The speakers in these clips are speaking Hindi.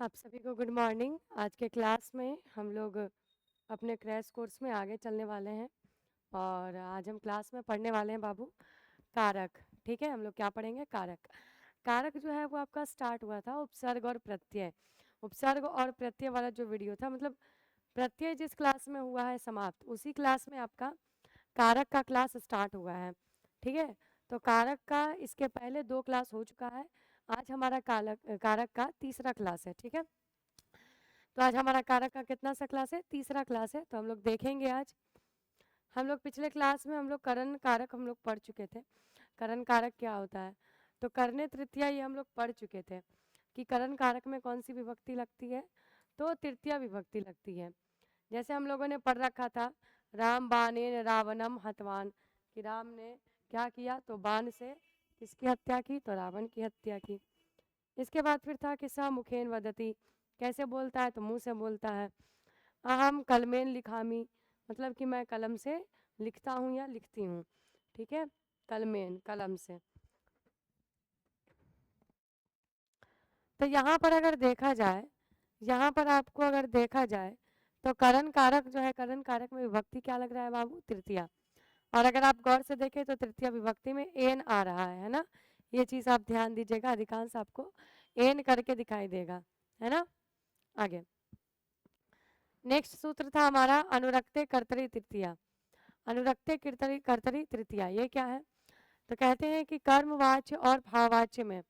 आप सभी को गुड मॉर्निंग। आज के क्लास में हम लोग अपने क्रैश कोर्स में आगे चलने वाले हैं और आज हम क्लास में पढ़ने वाले हैं बाबू कारक। ठीक है, हम लोग क्या पढ़ेंगे? कारक। कारक जो है वो आपका स्टार्ट हुआ था उपसर्ग और प्रत्यय। उपसर्ग और प्रत्यय वाला जो वीडियो था, मतलब प्रत्यय जिस क्लास में हुआ है समाप्त, उसी क्लास में आपका कारक का क्लास स्टार्ट हुआ है। ठीक है, तो कारक का इसके पहले 2 क्लास हो चुका है। आज हमारा कारक का तीसरा क्लास है। ठीक है, तो आज हमारा कारक का कितना सा क्लास है? तीसरा क्लास है। तो हम लोग देखेंगे आज। हम लोग पिछले क्लास में हम लोग करण कारक हम लोग पढ़ चुके थे। करण कारक क्या होता है? तो करने तृतीया ये हम लोग पढ़ चुके थे कि करण कारक में कौन सी विभक्ति लगती है, तो तृतीया विभक्ति लगती है। जैसे हम लोगों ने पढ़ रखा था राम बाणेन रावणम हतवान, कि राम ने क्या किया? तो बाण से किसकी हत्या की? तो रावण की हत्या की। इसके बाद फिर था कि स मुखेन वदति, कैसे बोलता है? तो मुंह से बोलता है। अहम कलमेन लिखामी, मतलब कि मैं कलम से लिखता हूँ या लिखती हूँ। ठीक है, कलमेन कलम से। तो यहाँ पर अगर देखा जाए, यहाँ पर आपको अगर देखा जाए तो करण कारक जो है, करण कारक में विभक्ति क्या लग रहा है बाबू? तृतीया। और अगर आप गौर से देखें तो तृतीया विभक्ति में एन आ रहा है ना। ये चीज़ आप ध्यान दीजिएगा, अधिकांश आपको एन करके दिखाई देगा, है ना। आगे नेक्स्ट सूत्र था हमारा अनुरक्ते कर्तरी तृतीया। अनुरक्ते कर्तरी कर्तरी तृतीया ये क्या है? तो कहते हैं कि कर्मवाच्य और भाववाच्य में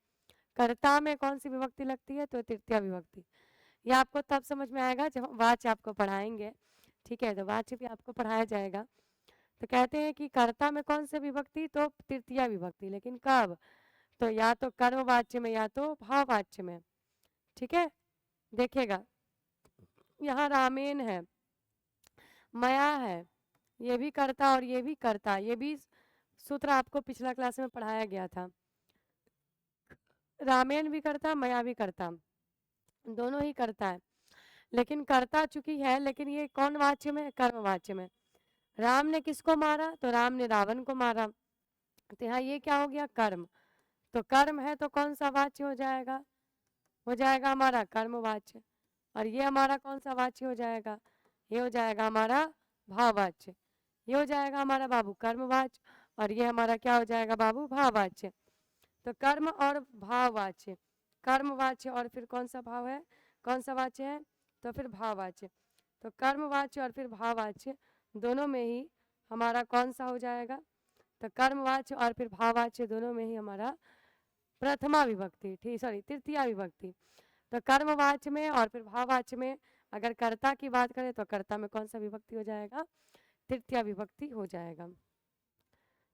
कर्ता में कौन सी विभक्ति लगती है? तो तृतीया विभक्ति। ये आपको तब समझ में आएगा जब हम वाच्य आपको पढ़ाएंगे। ठीक है, तो वाच्य भी आपको पढ़ाया जाएगा। तो कहते हैं कि कर्ता में कौन सी विभक्ति? तो तृतीया विभक्ति। लेकिन कब? तो या तो कर्मवाच्य में या तो भाववाच्य में। ठीक है, देखिएगा यहाँ रामेन है, मया है, ये भी करता और ये भी करता। ये भी सूत्र आपको पिछला क्लास में पढ़ाया गया था। रामेन भी करता, मया भी करता, दोनों ही करता है। लेकिन करता चुकी है, लेकिन ये कौन वाच्य में? कर्म वाच्य में। राम ने किसको मारा? तो राम ने रावण को मारा। तो यहाँ ये क्या हो गया? कर्म। तो कर्म है तो कौन सा वाच्य हो जाएगा? हो जाएगा हमारा कर्मवाच्य। और ये हमारा कौन सा वाच्य हो जाएगा? ये हो जाएगा हमारा भाववाच्य। ये हो जाएगा हमारा बाबू कर्मवाच्य और ये हमारा क्या हो जाएगा बाबू? भाववाच्य। तो कर्म और भाववाच्य, कर्मवाच्य और फिर कौन सा भाव है? कौन सा वाच्य है? तो फिर भाववाच्य। तो कर्मवाच्य और फिर भाववाच्य दोनों में ही हमारा कौन सा हो जाएगा? तो कर्मवाच्य और फिर भाववाच्य दोनों में ही हमारा प्रथमा विभक्ति, ठीक, सॉरी तृतीया विभक्ति। तो कर्मवाच्य में और फिर भाववाच्य में अगर कर्ता की बात करें तो कर्ता में कौन सा विभक्ति हो जाएगा? तृतीया विभक्ति हो जाएगा।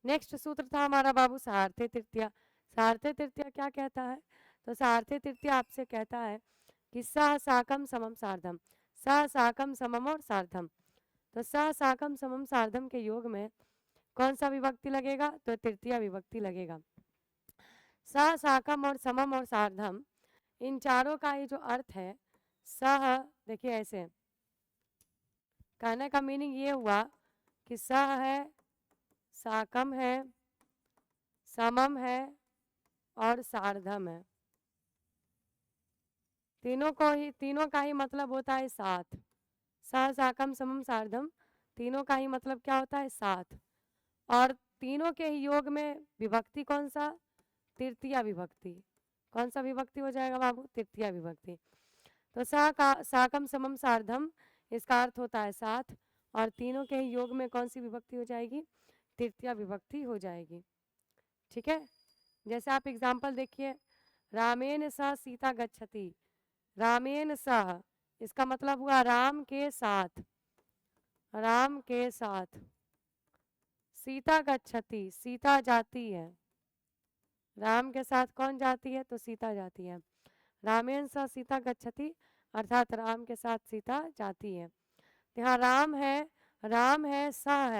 नेक्स्ट सूत्र था हमारा बाबू सार्थे तृतीया। सार्थे तृतीया क्या कहता है? तो सार्थे तृतीया आपसे कहता है कि सह साकम समम सार्धम। सह साकम समम और सार्धम। तो सह साकम समम सार्धम के योग में कौन सा विभक्ति लगेगा? तो तृतीया विभक्ति लगेगा। सह साकम और समम और सार्धम, इन चारों का ही जो अर्थ है सह, देखिए ऐसे कहने का मीनिंग ये हुआ कि सह है, साकम है, समम है और सार्धम है। तीनों का ही मतलब होता है साथ। सह साकम समम सार्धम, तीनों का ही मतलब क्या होता है? साथ। और तीनों के ही योग में विभक्ति कौन सा? तृतीया विभक्ति। कौन सा विभक्ति हो जाएगा बाबू? तृतीया विभक्ति। तो साकम समम सार्धम, इसका अर्थ होता है साथ, और तीनों के ही योग में कौन सी विभक्ति हो जाएगी? तृतीया विभक्ति हो जाएगी। ठीक है, जैसे आप एग्जाम्पल देखिए, रामेन सह सीता गच्छति। रामेन सह, इसका मतलब हुआ राम के साथ, राम के साथ। सीता गच्छति, सीता जाती है। राम के साथ कौन जाती है? तो सीता जाती है। रामेन सह सीता गच्छति, अर्थात राम के साथ सीता जाती है। यहाँ राम है, राम है, सह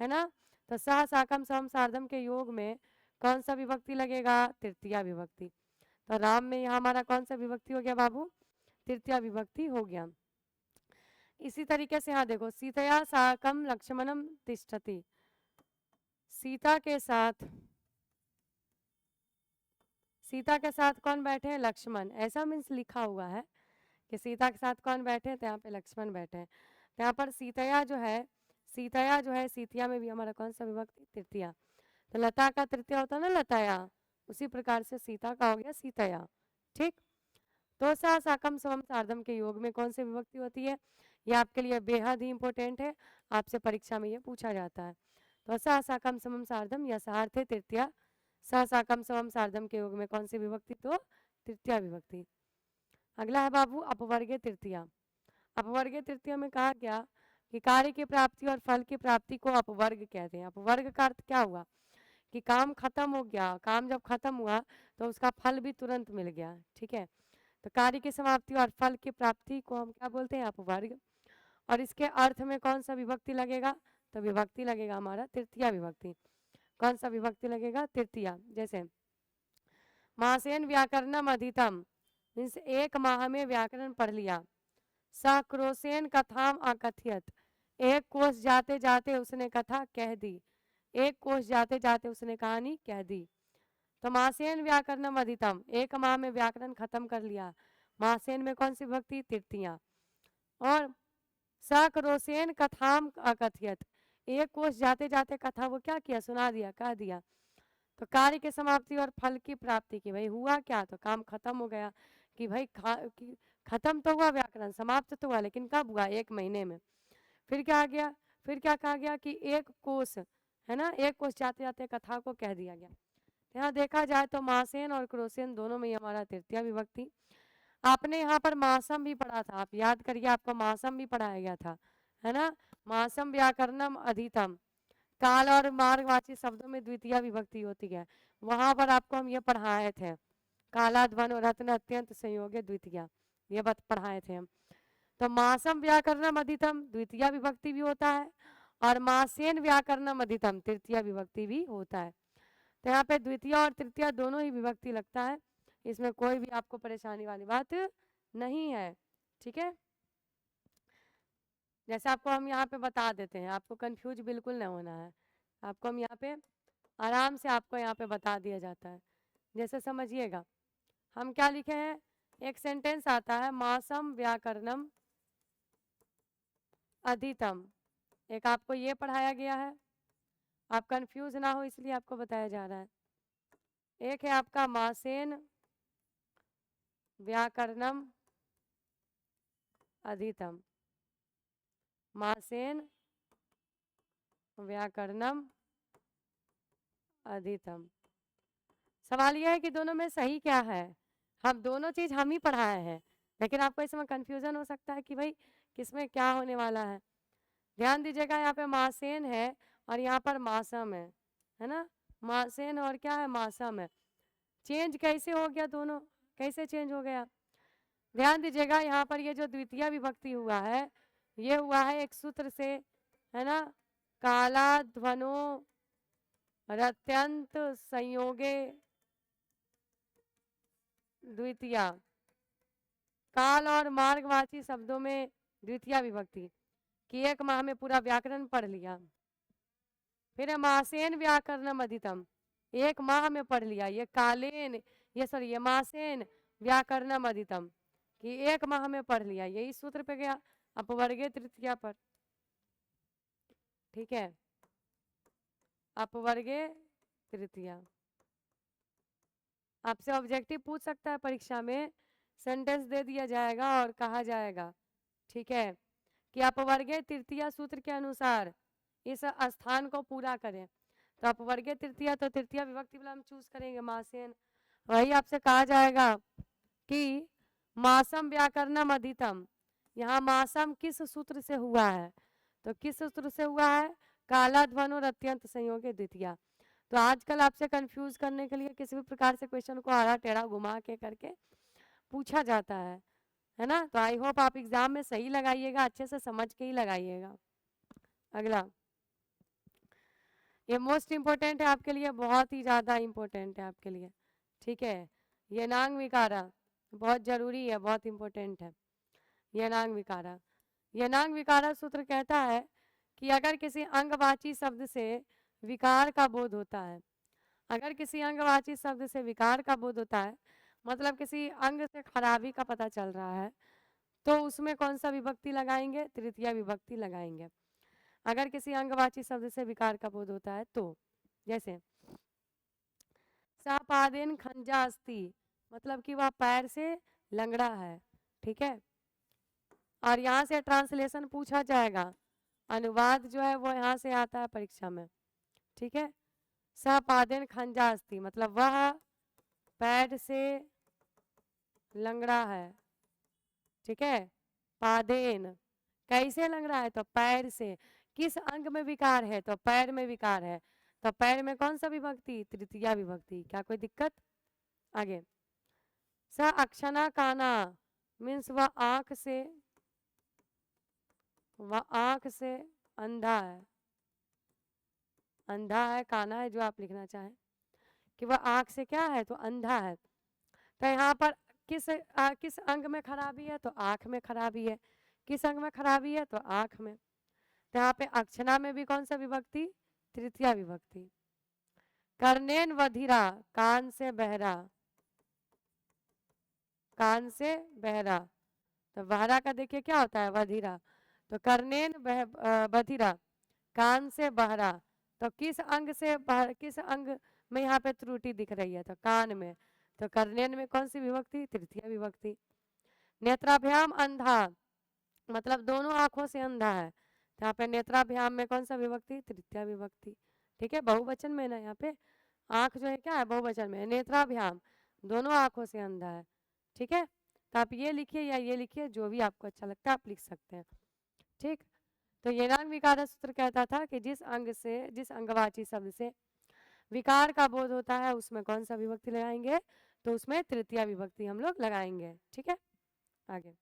है ना। तो सह साकम सम सार्धम के योग में कौन सा विभक्ति लगेगा? तृतीया विभक्ति। तो राम में यहाँ हमारा कौन सा विभक्ति हो गया बाबू? तृतीया विभक्ति हो गया। इसी तरीके से यहाँ देखो, सीतया साकम लक्ष्मणम तिष्ठति। सीता के साथ, सीता के साथ कौन बैठे हैं? लक्ष्मण। ऐसा मीन्स लिखा हुआ है, कि सीता के साथ कौन बैठे, तो यहाँ पे लक्ष्मण बैठे हैं। तो यहाँ पर सीतया जो है, सीतया जो है, सीतिया में भी हमारा कौन सा विभक्ति, तृतीया। तो लता का तृतीया होता है ना लताया, उसी प्रकार से सीता का हो गया सीतया। ठीक, तो सा साकम समम सार्धम के योग में कौन सी विभक्ति होती है, ये आपके लिए बेहद ही इंपॉर्टेंट है, आपसे परीक्षा में ये पूछा जाता है। तो सा साकम समम सार्धम या सार्थे तृतीया, सा साकम समम सार्धम के योग में कौन सी विभक्ति, तो तृतीया विभक्ति। अगला है बाबू अपवर्गीय तृतीया। अपवर्गीय तृतीया में कहा गया कि कार्य की प्राप्ति और फल की प्राप्ति को अपवर्ग कहते हैं। अपवर्ग का अर्थ क्या हुआ कि काम खत्म हो गया, काम जब खत्म हुआ तो उसका फल भी तुरंत मिल गया। ठीक है, तो कार्य की समाप्ति और फल की प्राप्ति को हम क्या बोलते हैं, अपवर्ग। और इसके अर्थ में कौन सा विभक्ति लगेगा, तो विभक्ति लगेगा हमारा तृतीया विभक्ति। कौन सा विभक्ति लगेगा, तृतीया। जैसे मासेन व्याकरणम अधितम, मीन्स एक माह में व्याकरण पढ़ लिया। स क्रोसेन कथाम अकथयत, एक कोष जाते जाते उसने कथा कह दी, एक कोष जाते जाते उसने कहानी कह दी। तो मासेन व्याकरणम अधितम, एक माह में व्याकरण खत्म कर लिया। मासेन में कौन सी विभक्ति, तृतीया। और स क्रोसेन कथाम अकथयत, एक कोष जाते जाते कथा वो क्या किया, सुना दिया, कह दिया। तो कार्य की समाप्ति और फल की प्राप्ति की, भाई हुआ क्या, तो काम खत्म हो गया कि भाई खत्म तो हुआ व्याकरण, समाप्त तो हुआ, लेकिन कब हुआ, एक महीने में। फिर क्या आ गया, फिर क्या कहा गया कि एक कोष है ना, एक कोष जाते जाते कथा को कह दिया गया। यहाँ देखा जाए तो मासेन और क्रोसेन दोनों में ही हमारा तृतीया विभक्ति। आपने यहाँ पर मासम भी पढ़ा था, आप याद करिए, आपको मासम भी पढ़ाया गया था, है ना। मासम व्याकरणम अधितम, काल और मार्गवाची शब्दों में द्वितीय विभक्ति होती है, वहां पर आपको हम ये पढ़ाए थे, काला ध्वन और रत्न अत्यंत संयोगे द्वितीय, ये बात पढ़ाए थे हम। तो मासम व्याकरणम अधितम द्वितीय विभक्ति भी होता है, और मासेन व्याकरणम अधितम तृतीय विभक्ति भी होता है। तो यहाँ पे द्वितीय और तृतीय दोनों ही विभक्ति लगता है, इसमें कोई भी आपको परेशानी वाली बात नहीं है। ठीक है, जैसे आपको हम यहाँ पे बता देते हैं, आपको कंफ्यूज बिल्कुल नहीं होना है, आपको हम यहाँ पे आराम से आपको यहाँ पे बता दिया जाता है। जैसे समझिएगा, हम क्या लिखे हैं, एक सेंटेंस आता है मासम व्याकरणम अधितम, एक आपको ये पढ़ाया गया है, आप कंफ्यूज ना हो इसलिए आपको बताया जा रहा है। एक है आपका मासेन व्याकरणम अधितम, मासेन व्याकरणम अधितम। सवाल यह है कि दोनों में सही क्या है, हम दोनों चीज हम ही पढ़ाए हैं, लेकिन आपको इसमें कंफ्यूजन हो सकता है कि भाई किसमें क्या होने वाला है। ध्यान दीजिएगा, यहाँ पे मासेन है और यहाँ पर मासम है ना, मासेन और क्या है, मासम है। चेंज कैसे हो गया, दोनों कैसे चेंज हो गया, ध्यान दीजिएगा। यहाँ पर ये जो द्वितीय विभक्ति हुआ है, ये हुआ है एक सूत्र से, है ना, काला ध्वनो रत्यंत संयोगे द्वितीया, काल और मार्गवाची शब्दों में द्वितीय विभक्ति कि एक माह में पूरा व्याकरण पढ़ लिया। फिर है मासेन व्याकरणम अधितम, एक माह में पढ़ लिया, ये कालेन, ये सॉरी ये मासेन व्याकरणम अधितम कि एक माह में पढ़ लिया, यही सूत्र पे गया अपवर्गीय तृतीया पर। ठीक है, अपवर्गीय तृतीया। आपसे ऑब्जेक्टिव पूछ सकता है परीक्षा में, सेंटेंस दे दिया जाएगा और कहा जाएगा, ठीक है, कि अपवर्गीय तृतीया सूत्र के अनुसार इस स्थान को पूरा करें। तो अपवर्गीय तृतीया, तो तृतीया विभक्ति वाला हम चूज करेंगे मासेन। वही आपसे कहा जाएगा कि मासम व्याकरणम अधितम, यहाँ मासम किस सूत्र से हुआ है, तो किस सूत्र से हुआ है, काला ध्वन और अत्यंत संयोगे द्वितीया। तो आजकल आपसे कंफ्यूज करने के लिए किसी भी प्रकार से क्वेश्चन को आड़ा टेढ़ा घुमा के करके पूछा जाता है ना। तो आई होप आप एग्जाम में सही लगाइएगा, अच्छे से समझ के ही लगाइएगा। अगला, ये मोस्ट इम्पोर्टेंट है आपके लिए, बहुत ही ज़्यादा इम्पोर्टेंट है आपके लिए। ठीक है, ये नांग विकारा बहुत जरूरी है, बहुत इम्पोर्टेंट है। ये नांग विकारा, ये नांग विकारा सूत्र कहता है कि अगर किसी अंगवाची शब्द से विकार का बोध होता है, अगर किसी अंगवाची शब्द से विकार का बोध होता है, मतलब किसी अंग से खराबी का पता चल रहा है, तो उसमें कौन सा विभक्ति लगाएंगे? तृतीया विभक्ति लगाएंगे। अगर किसी अंगवाची शब्द से विकार का बोध होता है तो, जैसे सपादेन खंजा अस्ति, मतलब कि वह पैर से लंगड़ा है। ठीक है, और यहाँ से ट्रांसलेशन पूछा जाएगा, अनुवाद जो है वो यहाँ से आता है परीक्षा में। ठीक है, सपादेन खंजा अस्ति मतलब वह पैर से लंगड़ा है। ठीक है, पादेन कैसे लंगड़ा है? तो पैर से। किस अंग में विकार है? तो पैर में विकार है। तो पैर में कौन सा विभक्ति? तृतीया विभक्ति। क्या कोई दिक्कत? आगे, स अक्षना काना मीन्स वह आंख से अंधा है। अंधा है, काना है, जो आप लिखना चाहें कि वह आंख से क्या है? तो अंधा है। तो यहाँ पर किस अंग में खराबी है? तो आंख में खराबी है। किस अंग में खराबी है? तो आंख में। तो यहाँ पे अक्षना में भी कौन सा विभक्ति? तृतीया विभक्ति। कर्णेन वधिरा, कान से बहरा। कान से बहरा, तो बहरा का देखिए क्या होता है? वधिरा। तो कर्णेन बधिरा, कान से बहरा। तो किस अंग में यहाँ पे त्रुटि दिख रही है? तो कान में। तो कर्णेन में कौन सी विभक्ति? तृतीया विभक्ति। नेत्राभ्याम अंधा, मतलब दोनों आंखों से अंधा है। तो यहाँ पे नेत्राभ्याम में कौन सा विभक्ति? तृतीया विभक्ति। ठीक है, बहुवचन में ना, यहाँ पे आंख जो है क्या है? बहुवचन में। नेत्राभ्याम दोनों आंखों से अंधा है। ठीक है, तो आप ये लिखिए या ये लिखिए, जो भी आपको अच्छा लगता है आप लिख सकते हैं। ठीक, तो ये नांग विकार सूत्र कहता था कि जिस अंगवाची शब्द से विकार का बोध होता है उसमें कौन सा विभक्ति लगाएंगे? तो उसमें तृतीया विभक्ति हम लोग लगाएंगे। ठीक है, आगे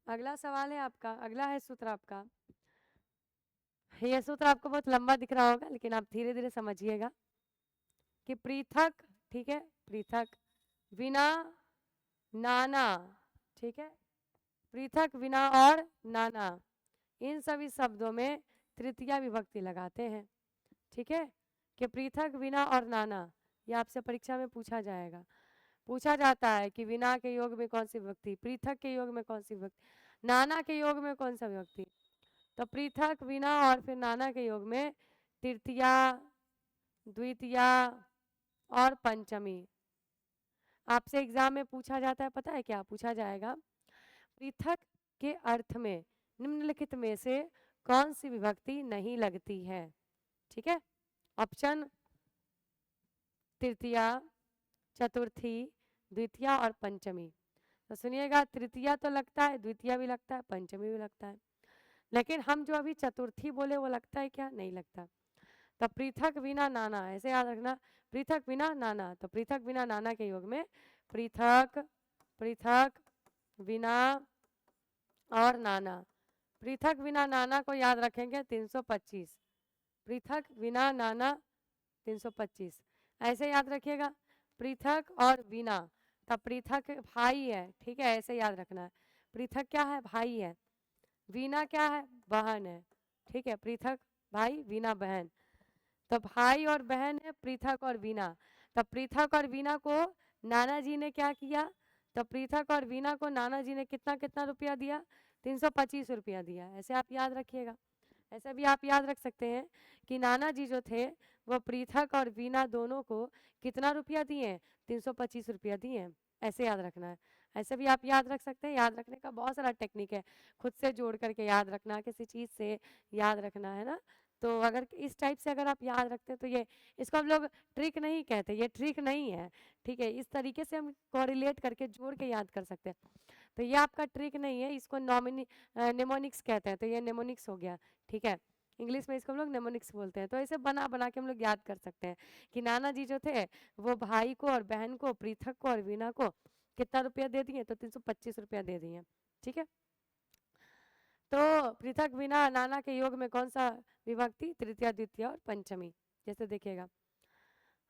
अगला सवाल है आपका, अगला है सूत्र आपका। ये सूत्र आपको बहुत लंबा दिख रहा होगा, लेकिन आप धीरे धीरे समझिएगा कि पृथक, ठीक है, पृथक बिना नाना, ठीक है, पृथक बिना और नाना, इन सभी शब्दों में तृतीया विभक्ति लगाते हैं। ठीक है, कि पृथक बिना और नाना, ये आपसे परीक्षा में पूछा जाएगा। पूछा जाता है कि बिना के योग में कौन सी विभक्ति, पृथक के योग में कौन सी विभक्ति, नाना के योग में कौन सा विभक्ति। तो पृथक बिना और फिर नाना के योग में तृतीया, द्वितीया और पंचमी। आपसे एग्जाम में पूछा जाता है, पता है क्या पूछा जाएगा? पृथक के अर्थ में निम्नलिखित में से कौन सी विभक्ति नहीं लगती है? ठीक है, ऑप्शन तृतीया, चतुर्थी, द्वितीया और पंचमी। तो सुनिएगा, तृतीया तो लगता है, द्वितीया भी लगता है, पंचमी भी लगता है, लेकिन हम जो अभी चतुर्थी बोले वो लगता है क्या? नहीं लगता। तो पृथक बिना नाना, ऐसे याद रखना, पृथक बिना नाना। तो पृथक बिना नाना के योग में पृथक, पृथक बिना और नाना। पृथक बिना नाना को याद रखेंगे 325, पृथक बिना नाना 325, ऐसे याद रखिएगा। पृथक और बिना, तब पृथक भाई है, ठीक है, ऐसे याद रखना है। पृथक क्या है? भाई है। बिना क्या है? बहन है। ठीक है, पृथक भाई, बिना बहन। तो भाई और बहन है, पृथक और बिना। तो पृथक और बिना को नाना जी ने क्या किया? तो पृथक और बिना को नाना जी ने कितना कितना रुपया दिया? 325 रुपया दिया। ऐसे आप याद रखिएगा। ऐसे भी आप याद रख सकते हैं कि नाना जी जो थे वो पृथक और बीना दोनों को कितना रुपया दिए? 325 रुपया दिए। ऐसे याद रखना है। ऐसे भी आप याद रख सकते हैं। याद रखने का बहुत सारा टेक्निक है, खुद से जोड़ करके याद रखना, किसी चीज़ से याद रखना, है ना। तो अगर इस टाइप से अगर आप याद रखते हैं तो ये, इसको हम लोग ट्रिक नहीं कहते, ये ट्रिक नहीं है। ठीक है, इस तरीके से हम कोरिलेट करके जोड़ के याद कर सकते हैं। तो ये आपका ट्रिक नहीं है, इसको नेमोनिक्स कहते हैं। तो ये नेमोनिक्स हो गया। ठीक है, इंग्लिश में इसको हम लोग नेमोनिक्स बोलते हैं। तो ऐसे बना बना के हम लोग याद कर सकते हैं कि नाना जी जो थे वो भाई को और बहन को, पृथक को और वीना को कितना रुपया दे दिए? तो 325 रुपया दे दिए। ठीक है, तो पृथक बिना नाना के योग में कौन सा विभक्ति? तृतीया, द्वितीया और पंचमी। जैसे देखिएगा,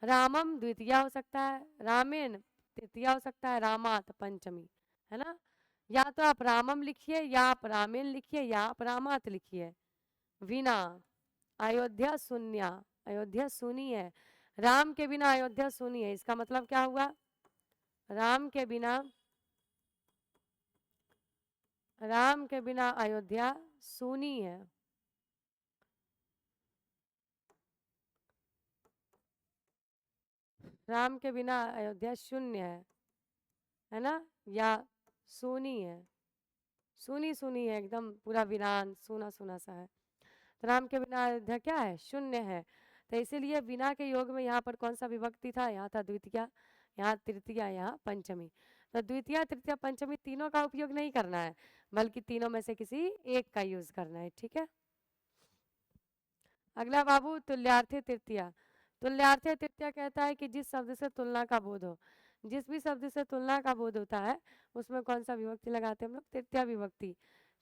रामम द्वितीया हो सकता है, रामेन तृतीया हो सकता है, रामात पंचमी, है ना। या तो आप रामम लिखिए, या आप रामेन लिखिए, या आप रामात लिखिए। विना, अयोध्या शून्य, अयोध्या सुनी है। राम के बिना अयोध्या सुनी है, इसका मतलब क्या हुआ? राम के बिना राम के बिना अयोध्या सूनी है। राम के बिना अयोध्या शून्य है ना, या सूनी है, सूनी सूनी है, एकदम पूरा वीरान सूना सूना सा है। तो राम के बिना अयोध्या क्या है, शून्य है। तो इसीलिए बिना के योग में यहाँ पर कौन सा विभक्ति था, यहाँ था द्वितीया, यहाँ तृतीया, यहाँ पंचमी। तो द्वितीया तृतीया पंचमी तीनों का उपयोग नहीं करना है, बल्कि तीनों में से किसी एक का यूज करना है, ठीक है। अगला बाबू तुल्यार्थी तृतीया। तुल्यार्थी तृतीया कहता है कि जिस शब्द से तुलना का बोध हो, जिस भी शब्द से तुलना का बोध होता है उसमें कौन सा विभक्ति लगाते हैं हम लोग, तृतीया विभक्ति।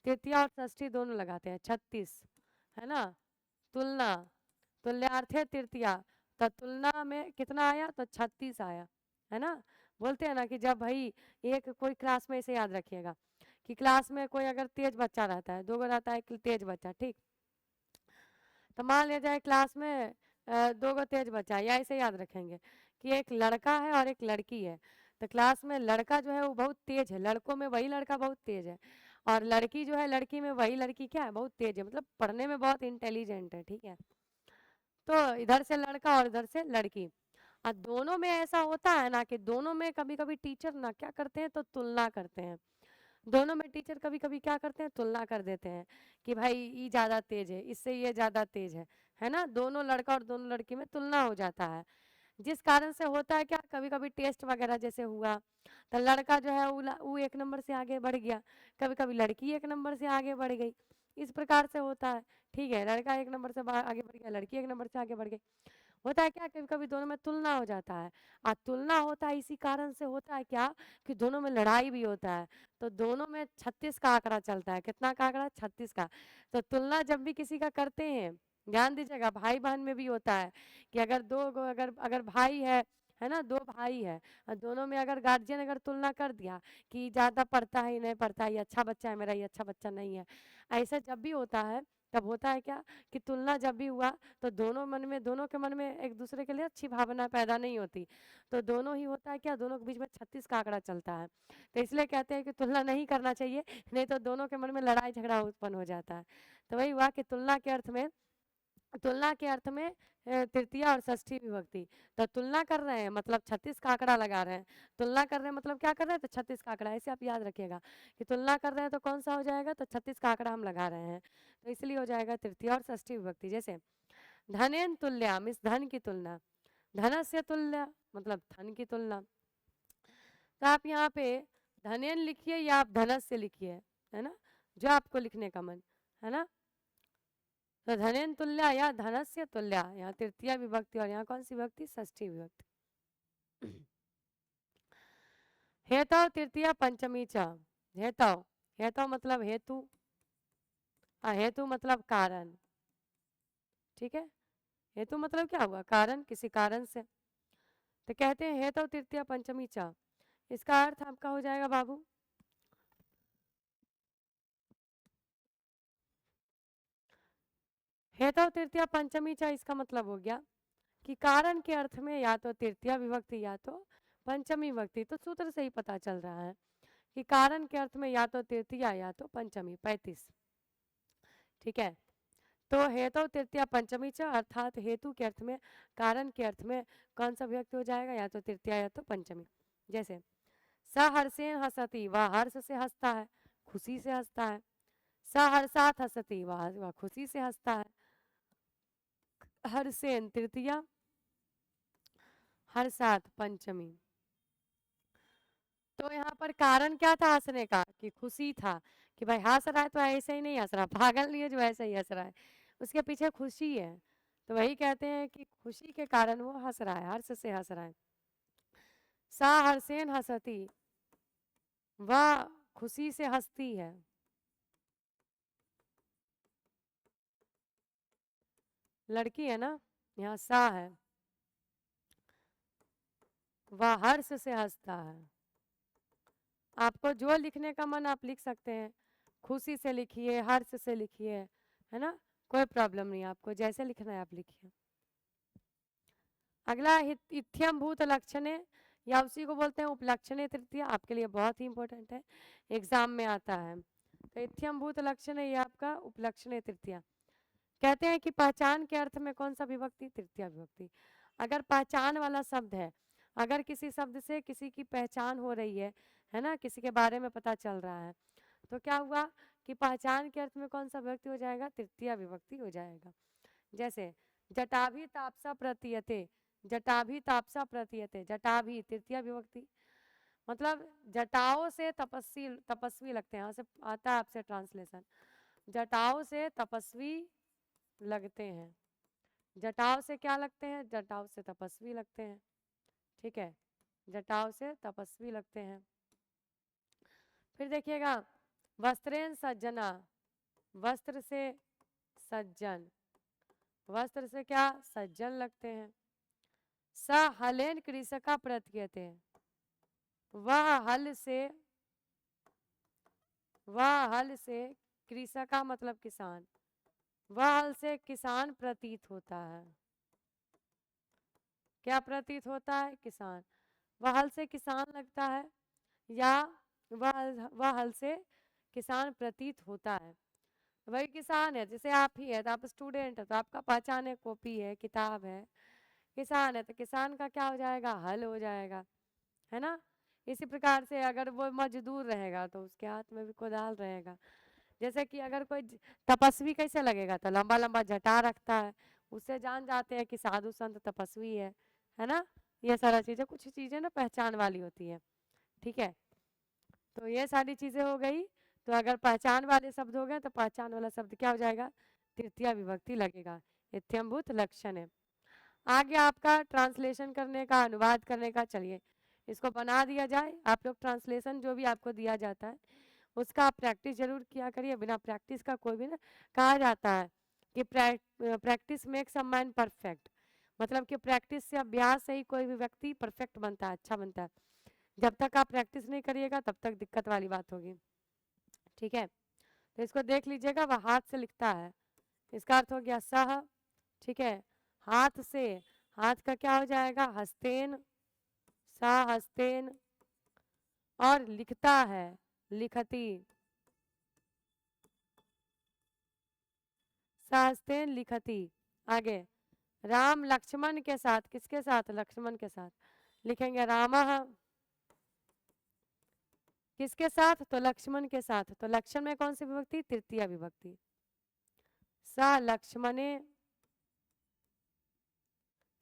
तृतीया और षष्ठी दोनों लगाते हैं, 36 है ना। तुलना, तुल्यार्थे तृतीया, तो तुलना में कितना आया, तो 36 आया, है ना। बोलते हैं ना कि जब भाई एक कोई क्लास में, इसे याद रखिएगा कि क्लास में कोई अगर तेज बच्चा रहता है, दो गो रहता है एक तेज बच्चा, ठीक। तो मान लिया जाए क्लास में दो गो तेज बच्चा, या ऐसे याद रखेंगे कि एक लड़का है और एक लड़की है। तो क्लास में लड़का जो है वो बहुत तेज है, लड़कों में वही लड़का बहुत तेज है, और लड़की जो है लड़की में वही लड़की क्या है, बहुत तेज है, मतलब पढ़ने में बहुत इंटेलिजेंट है, ठीक है। तो इधर से लड़का और इधर से लड़की, और दोनों में ऐसा होता है ना कि दोनों में कभी कभी टीचर ना क्या करते हैं, तो तुलना करते हैं। दोनों में टीचर कभी कभी क्या करते हैं, तुलना कर देते हैं कि भाई ये ज़्यादा तेज है, इससे ये ज़्यादा तेज है ना। दोनों लड़का और दोनों लड़की में तुलना हो जाता है, जिस कारण से होता है क्या, कभी कभी टेस्ट वगैरह जैसे हुआ तो लड़का जो है वो एक नंबर से आगे बढ़ गया, कभी कभी लड़की एक नंबर से आगे बढ़ गई, इस प्रकार से होता है, ठीक है। लड़का एक नंबर से आगे बढ़ गया, लड़की एक नंबर से आगे बढ़ गई, होता है क्या, कभी कभी दोनों में तुलना हो जाता है। और तुलना होता है इसी कारण से होता है क्या, कि दोनों में लड़ाई भी होता है। तो दोनों में 36 का आंकड़ा चलता है, कितना का आंकड़ा, 36 का। तो तुलना जब भी किसी का करते हैं, ध्यान दीजिएगा, भाई बहन में भी होता है कि अगर दो अगर अगर भाई है ना, दो भाई है, और दोनों में अगर गार्जियन अगर तुलना कर दिया कि ज़्यादा पढ़ता है, नहीं पढ़ता है, ये अच्छा बच्चा है मेरा, ये अच्छा बच्चा नहीं है, ऐसा जब भी होता है तब होता है क्या, कि तुलना जब भी हुआ तो दोनों के मन में एक दूसरे के लिए अच्छी भावना पैदा नहीं होती। तो दोनों ही होता है क्या, दोनों के बीच में 36 का आंकड़ा चलता है। तो इसलिए कहते हैं कि तुलना नहीं करना चाहिए, नहीं तो दोनों के मन में लड़ाई झगड़ा उत्पन्न हो जाता है। तो वही हुआ कि तुलना के अर्थ में तृतीया और षष्ठी विभक्ति। तो तुलना कर रहे हैं मतलब 36 का आंकड़ा लगा रहे हैं, तुलना कर रहे हैं मतलब क्या कर रहे हैं, तो 36 का आंकड़ा, ऐसे आप याद रखिएगा कि तुलना कर रहे हैं तो कौन सा हो जाएगा, तो 36 का आंकड़ा हम लगा रहे हैं, तो इसलिए हो जाएगा तृतीया और षष्ठी विभक्ति। जैसे धनेन तुल्या, मिस धन की तुलना, धनस्य तुल्य मतलब धन की तुलना। तो आप यहाँ पे धनेन लिखिए या आप धनस्य लिखिए, है ना, जो आपको लिखने का मन है ना। तो धनेन तुल्या या धनस्य तुल्या, यहाँ तृतीया विभक्ति, और यहाँ कौन सी विभक्ति, षष्ठी विभक्ति। हेतव तृतीया पंचमी च, हेतव, हेतव मतलब हेतु, हेतु मतलब कारण, ठीक है। हेतु मतलब क्या हुआ, कारण, किसी कारण से। तो कहते हैं हेतव तृतीया पंचमी च, इसका अर्थ आपका हो जाएगा बाबू, हेतव तृतीया पंचमी च, इसका मतलब हो गया कि कारण के अर्थ में या तो तृतीया विभक्ति या तो पंचमी विभक्ति। तो सूत्र से ही पता चल रहा है कि कारण के अर्थ में या तो तृतीया या तो पंचमी, 35, ठीक है। तो हेतु तृतीया पंचमी च, अर्थात हेतु के अर्थ में, कारण के अर्थ में कौन सा विभक्ति हो जाएगा, या तो तृतीया या तो पंचमी। जैसे सहर्षेन हसती, वह हर्ष से हंसता है, खुशी से हंसता है। सहर्षात हसती, वह खुशी से हंसता है। हर्षेन तृतीया, हर्षात पंचमी। तो यहाँ पर कारण क्या था हंसने का, कि खुशी था, कि भाई हंस रहा है तो ऐसे ही नहीं हंस रहा, पागल नहीं है जो ऐसे ही हंस रहा है, उसके पीछे खुशी है। तो वही कहते हैं कि खुशी के कारण वो हंस रहा है, हर्ष से हंस रहा है। सा हर्षेन हंसती, वह खुशी से हंसती है। लड़की है ना, यहाँ सा है, वह हर्ष से हंसता है। आपको जो लिखने का मन आप लिख सकते हैं, खुशी से लिखिए, हर्ष से लिखिए, है ना, कोई प्रॉब्लम नहीं, आपको जैसे लिखना है आप लिखिए। अगला इत्थ्यम भूत लक्षणे, या उसी को बोलते हैं उपलक्षणे तृतीया, आपके लिए बहुत ही इंपॉर्टेंट है, एग्जाम में आता है। तो इत्थम भूत लक्षण है, ये आपका उपलक्षण है तृतीया। कहते हैं कि पहचान के अर्थ में कौन सा विभक्ति? तृतीया विभक्ति। अगर पहचान वाला शब्द है, अगर किसी शब्द से किसी की पहचान हो रही है ना, किसी के बारे में पता चल रहा है, तो क्या हुआ कि पहचान के अर्थ में कौन सा विभक्ति हो जाएगा? तृतीया विभक्ति हो जाएगा। जैसे जटाभी तापसा प्रतीयते, जटाभी तापसा प्रतीयते, जटाभी तृतीया विभक्ति, मतलब जटाओं से तपस्वी तपस्वी लगते हैं। यहाँ से आता है आपसे ट्रांसलेशन, जटाओं से तपस्वी लगते हैं। जटाओं से क्या लगते हैं? जटाओं से तपस्वी लगते हैं। ठीक है, जटाओं से तपस्वी लगते हैं। फिर देखिएगा वस्त्रेन सज्जना, वस्त्र से सज्जन, वस्त्र से क्या? सज्जन लगते हैं। स हलेन कृषका प्रत्ययते, वह हल से, वह हल से, कृषका मतलब किसान, वह हल से किसान प्रतीत होता है। क्या प्रतीत होता है? किसान। वह हल से किसान लगता है, या वह हल से किसान प्रतीत होता है। वही किसान है, जैसे आप ही है तो आप स्टूडेंट है तो आपका पहचान है, कॉपी है, किताब है। किसान है तो किसान का क्या हो जाएगा? हल हो जाएगा, है ना। इसी प्रकार से अगर वो मजदूर रहेगा तो उसके हाथ में भी कोदाल रहेगा। जैसे कि अगर कोई तपस्वी कैसे लगेगा? तो लंबा लंबा जटा रखता है, उससे जान जाते हैं कि साधु संत तपस्वी है ना। ये सारा चीजें, कुछ चीजें ना पहचान वाली होती है। ठीक है, तो ये सारी चीजें हो गई। तो अगर पहचान वाले शब्द हो गए तो पहचान वाला शब्द क्या हो जाएगा? तृतीया विभक्ति लगेगा। इत्थम्भूत लक्षण है। आगे आपका ट्रांसलेशन करने का, अनुवाद करने का, चलिए इसको बना दिया जाए। आप लोग ट्रांसलेशन जो भी आपको दिया जाता है उसका आप प्रैक्टिस जरूर किया करिए। बिना प्रैक्टिस का कोई भी ना, कहा जाता है कि practice makes a man perfect, मतलब कि प्रैक्टिस से, अभ्यास से ही कोई भी व्यक्ति परफेक्ट बनता है, अच्छा बनता है। जब तक आप प्रैक्टिस नहीं करिएगा तब तक दिक्कत वाली बात होगी। ठीक है, तो इसको देख लीजिएगा, वह हाथ से लिखता है, इसका अर्थ हो गया सह। ठीक है, हाथ से, हाथ का क्या हो जाएगा? हस्तेन, सा हस्तेन। और लिखता है, लिखती, सहस्तेन लिखती। आगे राम लक्ष्मण के साथ, किसके साथ? लक्ष्मण के साथ लिखेंगे रामः। किसके साथ? तो लक्ष्मण के साथ। तो लक्षण में कौन सी विभक्ति? तृतीया विभक्ति। स लक्ष्मणे,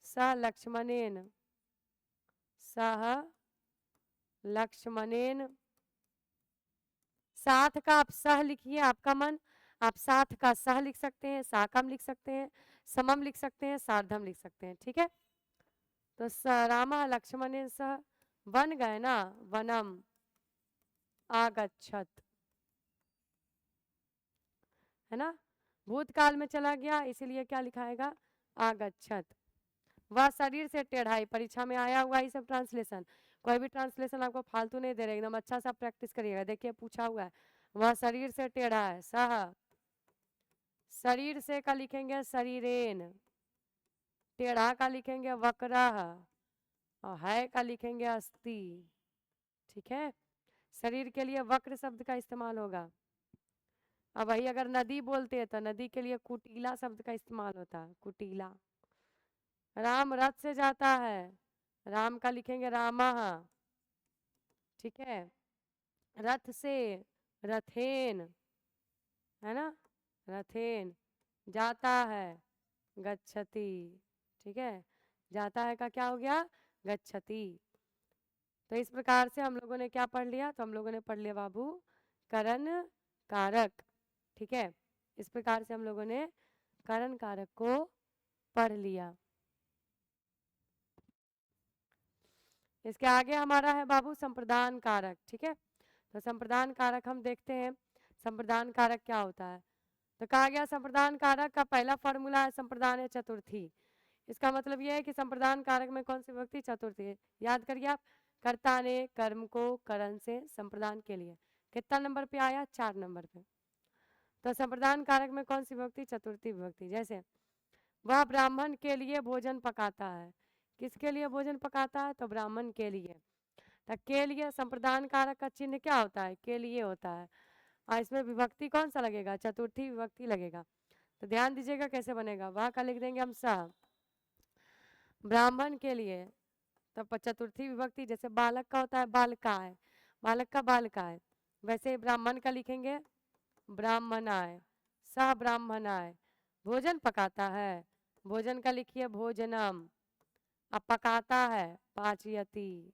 स लक्ष्मणेन, सह लक्ष्मणेन। साथ का आप सह लिखिए, आपका मन, आप साथ का सह लिख सकते हैं, साकम लिख सकते हैं, समम लिख सकते हैं, सार्धम लिख सकते हैं। ठीक है, तो रामा लक्ष्मणेन सह, वन गए ना, वनम आगच्छत, है ना। भूतकाल में चला गया, इसीलिए क्या लिखाएगा? आगच्छत। वह शरीर से टेढ़ाई, परीक्षा में आया हुआ ये सब ट्रांसलेशन, कोई भी ट्रांसलेशन आपको फालतू नहीं दे रहे, एकदम अच्छा सा प्रैक्टिस करिएगा। देखिए पूछा हुआ है, वह शरीर से टेढ़ा है, सह। शरीर से का लिखेंगे शरीरेन, टेढ़ा का लिखेंगे वक्रह, और है का लिखेंगे अस्ति। ठीक है, शरीर के लिए वक्र शब्द का इस्तेमाल होगा। अब वही अगर नदी बोलते हैं तो नदी के लिए कुटीला शब्द का इस्तेमाल होता है, कुटीला। राम रथ से जाता है, राम का लिखेंगे रामः। ठीक है, रथ से रथेन, है ना, रथेन। जाता है गच्छति। ठीक है, जाता है का क्या हो गया? गच्छति। तो इस प्रकार से हम लोगों ने क्या पढ़ लिया? तो हम लोगों ने पढ़ लिया बाबू करण कारक। ठीक है, इस प्रकार से हम लोगों ने करण कारक को पढ़ लिया। इसके आगे हमारा है बाबू संप्रदान कारक। ठीक है, तो संप्रदान कारक हम देखते हैं, संप्रदान कारक क्या होता है। तो कहा गया संप्रदान कारक का पहला फॉर्मूला है संप्रदान है चतुर्थी। इसका मतलब यह है कि संप्रदान कारक में कौन सी विभक्ति? चतुर्थी है। याद करिए आप, कर्ता ने कर्म को करण से संप्रदान के लिए कितना नंबर पे आया? 4 नंबर पे। तो संप्रदान कारक में कौन सी विभक्ति? चतुर्थी विभक्ति। जैसे वह ब्राह्मण के लिए भोजन पकाता है, किसके लिए भोजन पकाता है? तो ब्राह्मण के लिए। तो के लिए संप्रदान कारक का चिन्ह क्या होता है? के लिए होता है। और इसमें विभक्ति कौन सा लगेगा, चतुर्थी विभक्ति लगेगा। तो ध्यान दीजिएगा कैसे बनेगा, वहां का लिख देंगे हम सा, ब्राह्मण के लिए तो चतुर्थी विभक्ति जैसे बालक का होता है बालकाय, बालक का बालकाय, वैसे ही ब्राह्मण का लिखेंगे ब्राह्मणाय, स ब्राह्मणाय। भोजन पकाता है, भोजन का लिखिए भोजनम, अब पकाता है पाचयति,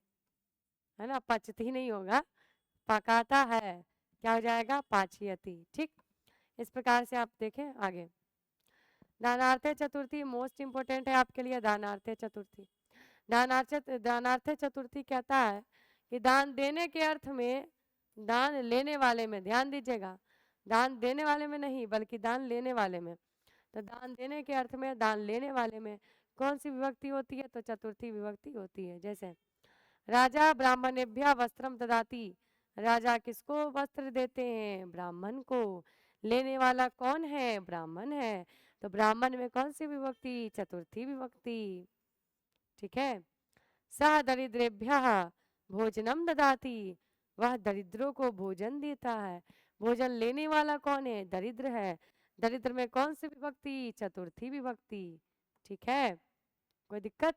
है ना, पचती नहीं होगा, पकाता है क्या हो जाएगा पाचयति। ठीक, इस प्रकार से आप देखें आगे। दानार्थ चतुर्थी मोस्ट इंपोर्टेंट है आपके लिए, दानार्थ चतुर्थी। दानार्थ चतुर्थी कहता है कि दान देने के अर्थ में, दान लेने वाले में, ध्यान दीजिएगा, दान देने वाले में नहीं बल्कि दान लेने वाले में। तो दान देने के अर्थ में, दान लेने वाले में कौन सी विभक्ति होती है, तो चतुर्थी विभक्ति होती है। जैसे राजा ब्राह्मणेभ्यः वस्त्रम ददाति, राजा किसको वस्त्र देते हैं, ब्राह्मण को, लेने वाला कौन है, ब्राह्मण है, तो ब्राह्मण में कौन सी विभक्ति, चतुर्थी विभक्ति। ठीक है, सह दरिद्रेभ्यः भोजनम ददाति, वह दरिद्रों को भोजन देता है, भोजन लेने वाला कौन है, दरिद्र है, दरिद्र में कौन सी विभक्ति, चतुर्थी विभक्ति। ठीक है, कोई दिक्कत,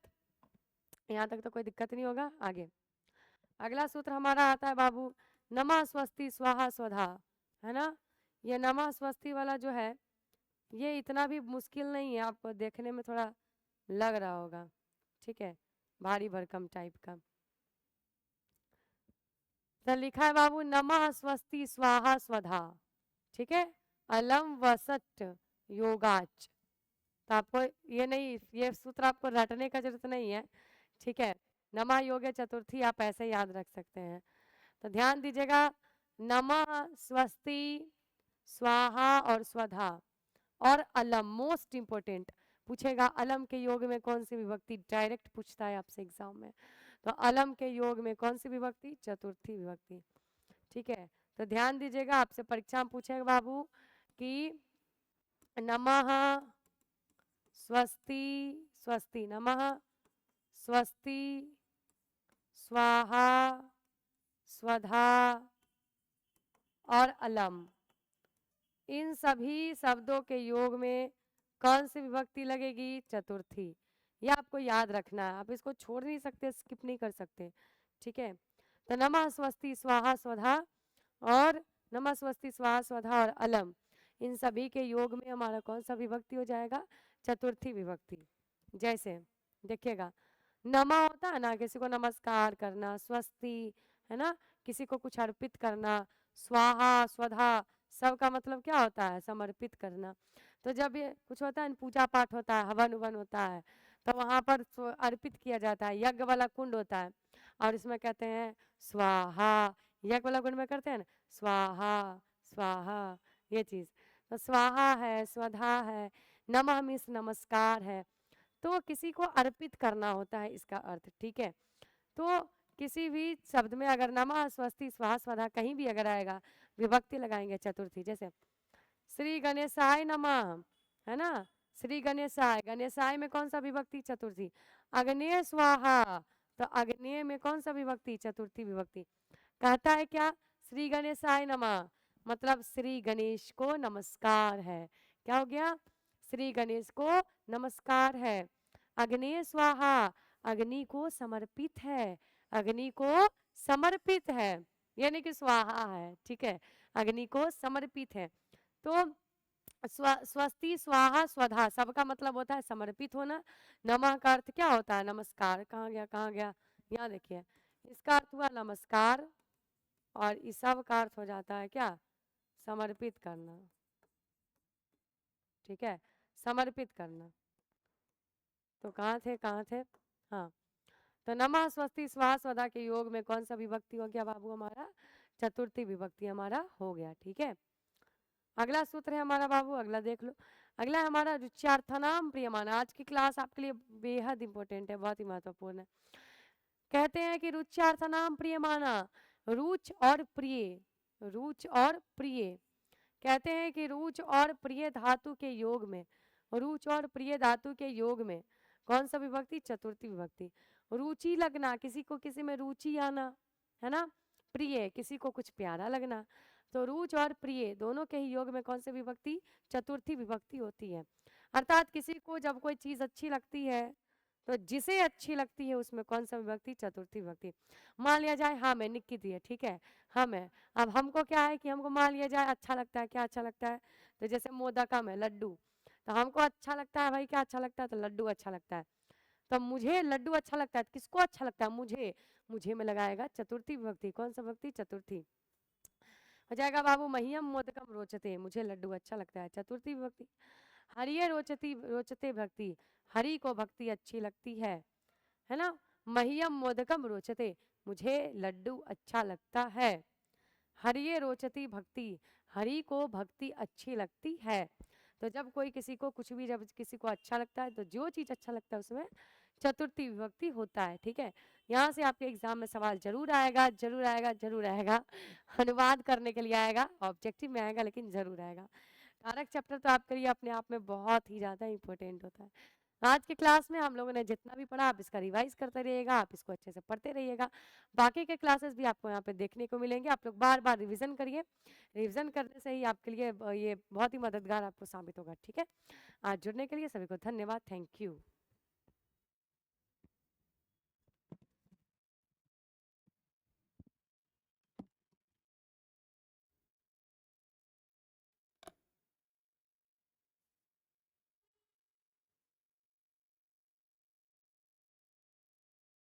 यहाँ तक तो कोई दिक्कत नहीं होगा। आगे अगला सूत्र हमारा आता है बाबू, नमः स्वस्ति स्वाहा स्वधा, है ना। ये नमः स्वस्ति वाला जो है ये इतना भी मुश्किल नहीं है, आपको देखने में थोड़ा लग रहा होगा, ठीक है, भारी भरकम टाइप का। तो लिखा है बाबू नमः स्वस्ति स्वाहा स्वधा, ठीक है, अलम वसट योगाच। तो आपको ये नहीं, ये सूत्र आपको रटने का जरूरत नहीं है, ठीक है, नमः योगे चतुर्थी आप ऐसे याद रख सकते हैं। तो ध्यान दीजिएगा, नमः स्वस्ति स्वाहा और स्वधा और अलम, मोस्ट इंपोर्टेंट पूछेगा अलम के योग में कौन सी विभक्ति, डायरेक्ट पूछता है आपसे एग्जाम में। तो अलम के योग में कौन सी विभक्ति, चतुर्थी विभक्ति। ठीक है, तो ध्यान दीजिएगा, आपसे परीक्षा में पूछेगा बाबू कि नमः स्वस्ति, स्वस्ति नमः स्वस्ति स्वाहा स्वधा और अलम, इन सभी शब्दों के योग में कौन सी विभक्ति लगेगी, चतुर्थी। ये आपको याद रखना है, आप इसको छोड़ नहीं सकते, स्किप नहीं कर सकते। ठीक है, तो नमः स्वस्ति स्वाहा स्वधा और नमः स्वस्ति स्वाहा स्वधा और अलम, इन सभी के योग में हमारा कौन सा विभक्ति हो जाएगा, चतुर्थी विभक्ति। जैसे देखिएगा, नमः होता है ना, किसी को नमस्कार करना, स्वस्ति है ना, किसी को कुछ अर्पित करना, स्वाहा स्वधा सबका मतलब क्या होता है, समर्पित करना। तो जब ये कुछ होता है, पूजा पाठ होता है, हवन उवन होता है, तो वहाँ पर अर्पित किया जाता है, यज्ञ वाला कुंड होता है, और इसमें कहते हैं स्वाहा, यज्ञ वाला कुंड में करते हैं ना स्वाहा स्वाहा, ये चीज़। तो स्वाहा है, स्वधा है, नमः मीन्स नमस्कार है, तो किसी को अर्पित करना होता है इसका अर्थ। ठीक है, तो किसी भी शब्द में अगर नमः स्वस्ति स्वाहा स्वधा कहीं भी अगर आएगा, विभक्ति लगाएंगे चतुर्थी। जैसे श्री गणेशाय नमः, है ना, श्री गणेशाय, गणेशाय में कौन सा विभक्ति, चतुर्थी। अग्नेय स्वाहा, तो अग्नेय में कौन सा विभक्ति, चतुर्थी विभक्ति। कहता है क्या, श्री गणेशाय नमः, मतलब श्री गणेश को नमस्कार है, क्या हो गया, श्री गणेश को नमस्कार है। अग्नेय स्वाहा, अग्नि को समर्पित है, अग्नि को समर्पित है, यानी कि स्वाहा है। ठीक है, अग्नि को समर्पित है। तो स्वस्ति स्वाहा स्वधा सबका मतलब होता है समर्पित होना। नमः का अर्थ क्या होता है, नमस्कार, कहाँ गया कहाँ गया, यहाँ देखिए, इसका अर्थ हुआ नमस्कार, और इस सब का अर्थ हो जाता है क्या, समर्पित करना। ठीक है, समर्पित करना। तो कहाँ थे, हाँ, तो नमः स्वस्ति स्वाहा स्वधा के योग में कौन सा विभक्ति हो गया बाबू, हमारा चतुर्थी विभक्ति हमारा हो गया। ठीक है, अगला सूत्र है हमारा बाबू, अगला देख लो। अगला है हमारा रुच्यार्थनाम प्रियमान। आज की क्लास आपके लिए बेहद इंपॉर्टेंट है, बहुत ही महत्वपूर्ण है। कहते हैं कि रुच्यार्थनाम प्रियमाना, रुच और प्रिय, रुच और प्रिय, कहते हैं कि रुच और प्रिय धातु के योग में, रुच और प्रिय धातु के योग में कौन सा विभक्ति, चतुर्थी विभक्ति। रुचि लगना, किसी को किसी में रुचि आना, है ना, प्रिय किसी को कुछ प्यारा लगना। तो रुच और प्रिय दोनों के ही योग में कौन सी विभक्ति? चतुर्थी विभक्ति होती है। अर्थात किसी को जब कोई चीज अच्छी लगती है तो जिसे अच्छी लगती है उसमें कौन सा विभक्ति? चतुर्थी विभक्ति। मान लिया जाए हम है, निक्की दी है, ठीक है, हम है। अब हमको क्या है कि हमको मान लिया जाए अच्छा लगता है, क्या अच्छा लगता है? तो जैसे मोदकम है, लड्डू, तो हमको अच्छा लगता है भाई, क्या अच्छा लगता है? तो लड्डू अच्छा लगता है। तो मुझे लड्डू अच्छा लगता है, तो किसको अच्छा लगता है? मुझे। मुझे में लगाएगा चतुर्थी विभक्ति, कौन सा विभक्ति? चतुर्थी। हो जाएगा बाबू मह्यम मोदकम रोचते, मुझे लड्डू अच्छा लगता है, चतुर्थी विभक्ति। हरिये रोचती रोचते भक्ति, हरि को भक्ति अच्छी लगती है ना। मह्यम मोदकम रोचते, मुझे लड्डू अच्छा लगता है। हरिये रोचती भक्ति, हरि को भक्ति अच्छी लगती है। तो जब कोई किसी को कुछ भी, जब किसी को अच्छा लगता है तो जो चीज अच्छा लगता है उसमें चतुर्थी विभक्ति होता है, ठीक है। यहाँ से आपके एग्जाम में सवाल जरूर आएगा, जरूर आएगा, जरूर आएगा। अनुवाद करने के लिए आएगा, ऑब्जेक्टिव में आएगा, लेकिन जरूर आएगा। कारक चैप्टर तो आपके लिए अपने आप में बहुत ही ज्यादा इंपॉर्टेंट होता है। आज की क्लास में हम लोगों ने जितना भी पढ़ा आप इसका रिवाइज करते रहिएगा, आप इसको अच्छे से पढ़ते रहिएगा। बाकी के क्लासेस भी आपको यहाँ पे देखने को मिलेंगे, आप लोग बार बार रिवीजन करिए। रिवीजन करने से ही आपके लिए ये बहुत ही मददगार आपको साबित होगा, ठीक है। आज जुड़ने के लिए सभी को धन्यवाद, थैंक यू।